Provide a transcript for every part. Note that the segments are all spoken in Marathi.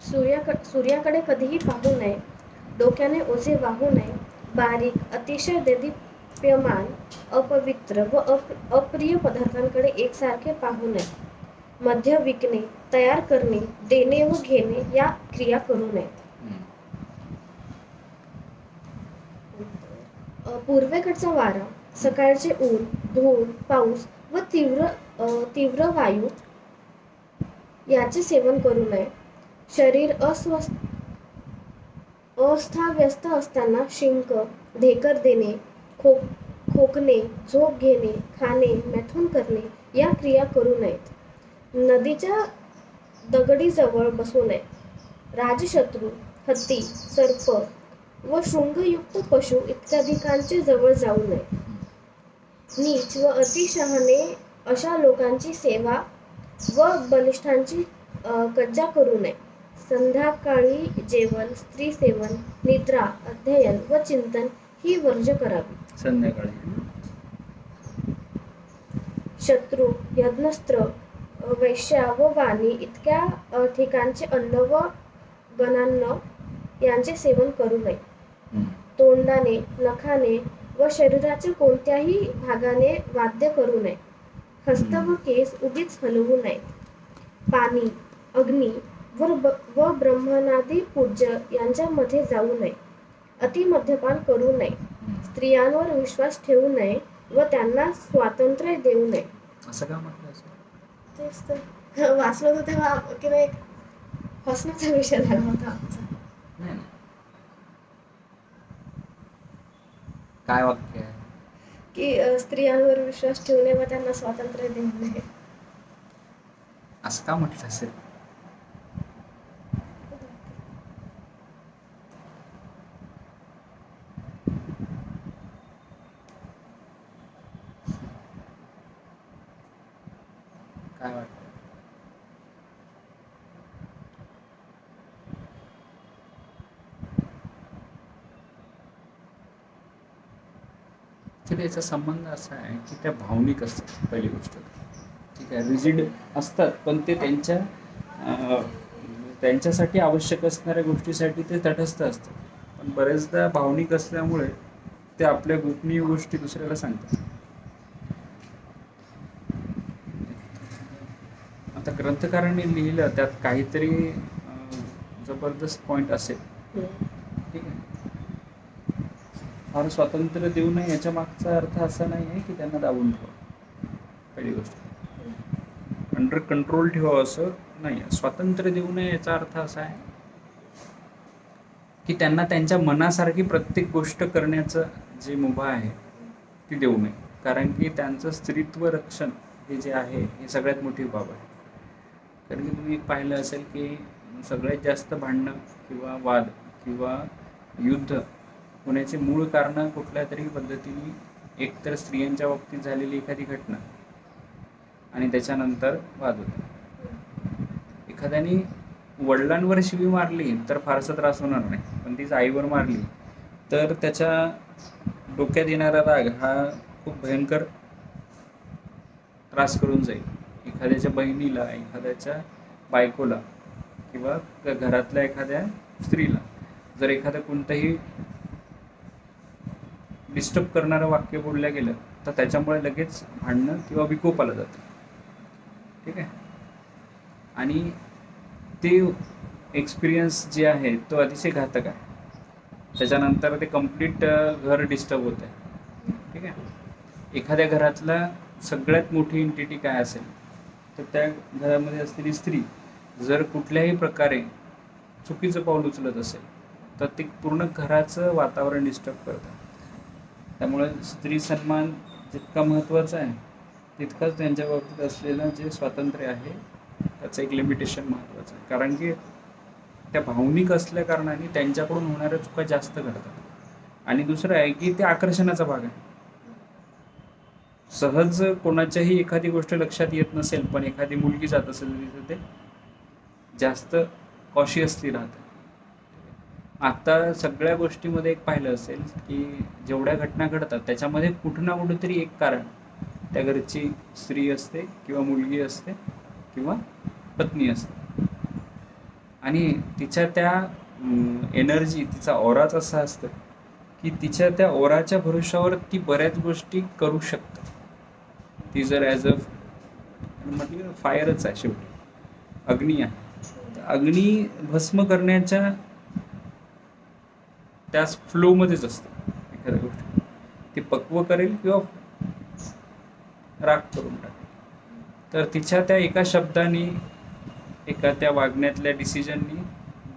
सूर्याकडे कधीही पाहू नये, डोक्याने ओझे वाहू नये, बारीक, अतिशय देदीप्यमान, अपवित्र व अप्रिय पदार्थांकडे एकसारखे पाहू नये, मध्य विकणे, तयार करणे, देणे व घेणे या क्रिया करू नयेत. पूर्वेकडचा वारा, सकाळचे ऊन, धूळ, पाऊस व तीव्र वायू याचे सेवन करू नये. शरीर अस्ताव्यस्त असताना शिंक, ढेकर देणे, खोकणे, झोप घेणे, खाणे, मॅथून करणे या क्रिया करू नयेत. नदीच्या दगडीजवळ बसू नये. राजशत्रू, हत्ती, सर्प व शृंगयुक्त पशु इत्यादिकांचे जवळ जाऊ नये. नीच व अतिशहाणे अशा लोकांची सेवा व बलिष्ठांची कज्जा करू नये. संध्याकाळी जेवण, स्त्री सेवन, निद्रा, अध्ययन व चिंतन ही वर्ज्य करावी. संध्याकाळी शत्रू, यज्ञस्त्र, वैश्या व वाणी इतक्या ठिकाणचे अन्न व गणान्न यांचे सेवन करू नये. तोंडाने, नखाने व शरीराच्या कोणत्याही भागाने वाद्य करू नये. हस्त व केस उगीच हलवू नये. पाणी, अग्नी व ब्रह्मणादी पूज्य यांच्यामध्ये जाऊ नये. अति मद्यपान करू नये. स्त्रियांवर विश्वास ठेवू नये व त्यांना स्वातंत्र्य देऊ नये. असं का म्हटलं असेल? तेच तर वाचलं होतं तेव्हा की नाही, हसण्याचा विषय झाला होता आमचा. काय वाक्य आहे की स्त्रियांवर विश्वास ठेवू नये व त्यांना स्वातंत्र्य देऊ नये. असं का म्हटलं असेल? काय वाटतं? तर याचा संबंध असा आहे की त्या भावनिक असतात. पहिली गोष्ट ठीक आहे, रिजिड असतात पण ते त्यांच्यासाठी आवश्यक असणाऱ्या गोष्टीसाठी ते तटस्थ असतात. पण बरेचदा भावनिक असल्यामुळे ते आपल्या गोपनीय गोष्टी दुसऱ्याला सांगतात. आता ग्रंथकारांनी लिहिलं त्यात काहीतरी जबरदस्त पॉइंट असेल. ठीक आहे, फार स्वातंत्र्य देऊ नये याच्या मागचा अर्थ असा नाही आहे की त्यांना दाबून ठेवा. पहिली गोष्ट अंडर कंट्रोल ठेवा असं नाही. स्वातंत्र्य देऊ नये याचा अर्थ असा आहे की त्यांना त्यांच्या मनासारखी प्रत्येक गोष्ट करण्याचं जे मुभा आहे ती देऊ नये. कारण की त्यांचं स्त्रीत्व रक्षण हे जे आहे हे सगळ्यात मोठी बाब आहे. कारण की तुम्ही पाहिलं असेल की सगळ्यात जास्त भांडणं किंवा वाद किंवा युद्ध होण्याचे मूळ कारण कुठल्या तरी पद्धतीने एकतर स्त्रियांच्या बाबतीत झालेली एखादी घटना आणि त्याच्यानंतर वाद होता. एखाद्याने वडिलांवर शिवी मारली तर फारसा त्रास होणार नाही, पण तीच आईवर मारली तर त्याच्या डोक्यात येणारा राग हा खूप भयंकर त्रास करून जाईल. एखाद्याच्या बहिणीला, एखाद्याच्या बायकोला किंवा घरातल्या एखाद्या स्त्रीला जर एखादं कोणतंही डिस्टर्ब करणारं वाक्य बोललं गेलं तर त्याच्यामुळे लगेच भांडणं किंवा विकोपाला जातं. ठीक आहे, आणि ते एक्सपिरियन्स जे आहे तो अतिशय घातक आहे. त्याच्यानंतर ते कंप्लीट घर डिस्टर्ब होत आहे. ठीक आहे, एखाद्या घरातला सगळ्यात मोठी एंटिटी काय असेल तर त्या घरामध्ये असलेली स्त्री जर कुठल्याही प्रकारे चुकीचं पाऊल उचलत असेल तर ते पूर्ण घराचं वातावरण डिस्टर्ब करतं. त्यामुळे स्त्री सन्मान जितका महत्त्वाचा आहे तितकंच त्यांच्या बाबतीत असलेलं जे स्वातंत्र्य आहे त्याचं एक लिमिटेशन महत्त्वाचं आहे. कारण की त्या भावनिक असल्या कारणाने त्यांच्याकडून होणाऱ्या चुका जास्त घडतात. आणि दुसरं आहे की ते आकर्षणाचा भाग आहे. सहज कोणाच्याही एखादी गोष्ट लक्षात येत नसेल पण एखादी मुलगी जात असेल तिथे ते जास्त कॉशियसली राहतं. आता सगळ्या गोष्टीमध्ये एक पाहिलं असेल की जेवढ्या घटना घडतात त्याच्यामध्ये कुठं ना कुठेतरी एक कारण त्या घरची स्त्री असते किंवा मुलगी असते किंवा पत्नी असते. आणि तिच्या त्या एनर्जी, तिचा ऑराच असा असतं की तिच्या त्या ओराच्या भरोशावर ती बऱ्याच गोष्टी करू शकते. ती जर ॲज अ म्हटलं फायरच आहे, शेवटी अग्नी आहे. अग्नी भस्म करण्याच्या त्याच फ्लोमध्येच असते. एखाद्या गोष्टी ती पक्व करेल किंवा राख करून टाकेल. तर तिच्या त्या एका शब्दाने, एका त्या वागण्यातल्या डिसिजननी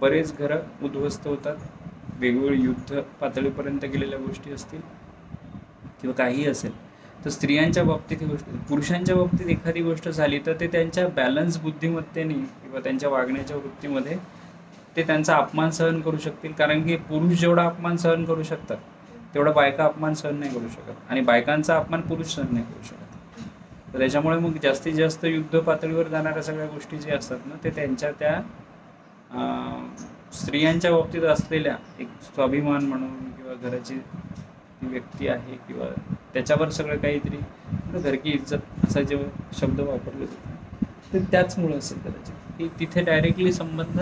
बरेच घरं उद्ध्वस्त होतात. वेगवेगळे युद्ध पातळीपर्यंत गेलेल्या गोष्टी असतील किंवा काहीही असेल. तर स्त्रियांच्या बाबतीत ही गोष्ट, पुरुषांच्या बाबतीत एखादी गोष्ट झाली तर ते त्यांच्या बॅलन्स बुद्धिमत्तेने किंवा त्यांच्या वागण्याच्या वृत्तीमध्ये ते त्यांचा अपमान सहन करू शकतील. कारण की पुरुष जेवढा अपमान सहन करू शकतात तेवढा बायका अपमान सहन नाही करू शकत, आणि बायकांचा अपमान पुरुष सहन नाही करू शकत. तर त्याच्यामुळे मग जास्तीत जास्त युद्ध पातळीवर जाणाऱ्या सगळ्या गोष्टी जे असतात ना, ते त्यांच्या त्या स्त्रियांच्या बाबतीत असलेल्या एक स्वाभिमान म्हणून किंवा घराची व्यक्ती आहे किंवा त्याच्यावर सगळं काहीतरी घरकी इज्जत असा जे शब्द वापरले जातात ते त्याचमुळे असेल कदाचित, की तिथे डायरेक्टली संबंध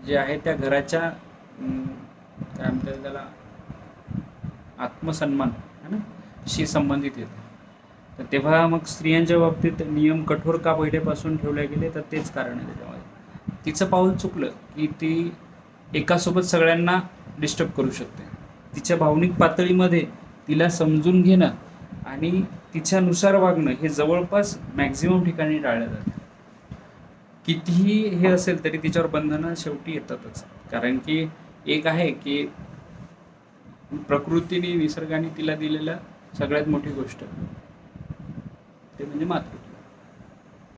जे आहे त्या घराच्या काय म्हणतात त्याला आत्मसन्मान है ना शी संबंधित येते. तर तेव्हा मग स्त्रियांच्या बाबतीत नियम कठोर का पहिल्यापासून ठेवले गेले, तर तेच कारण आहे. त्याच्यामध्ये तिचं पाऊल चुकलं की ती एकासोबत सगळ्यांना डिस्टर्ब करू शकते. तिच्या भावनिक पातळीमध्ये तिला समजून घेणं आणि तिच्यानुसार वागणं हे जवळपास मॅक्झिमम ठिकाणी टाळलं जातं. कितीही हे असेल तरी तिच्यावर बंधनं शेवटी येतातच. कारण की एक आहे की प्रकृतीने, निसर्गाने तिला दिलेल्या सगळ्यात मोठी गोष्ट ते म्हणजे मातृत्व.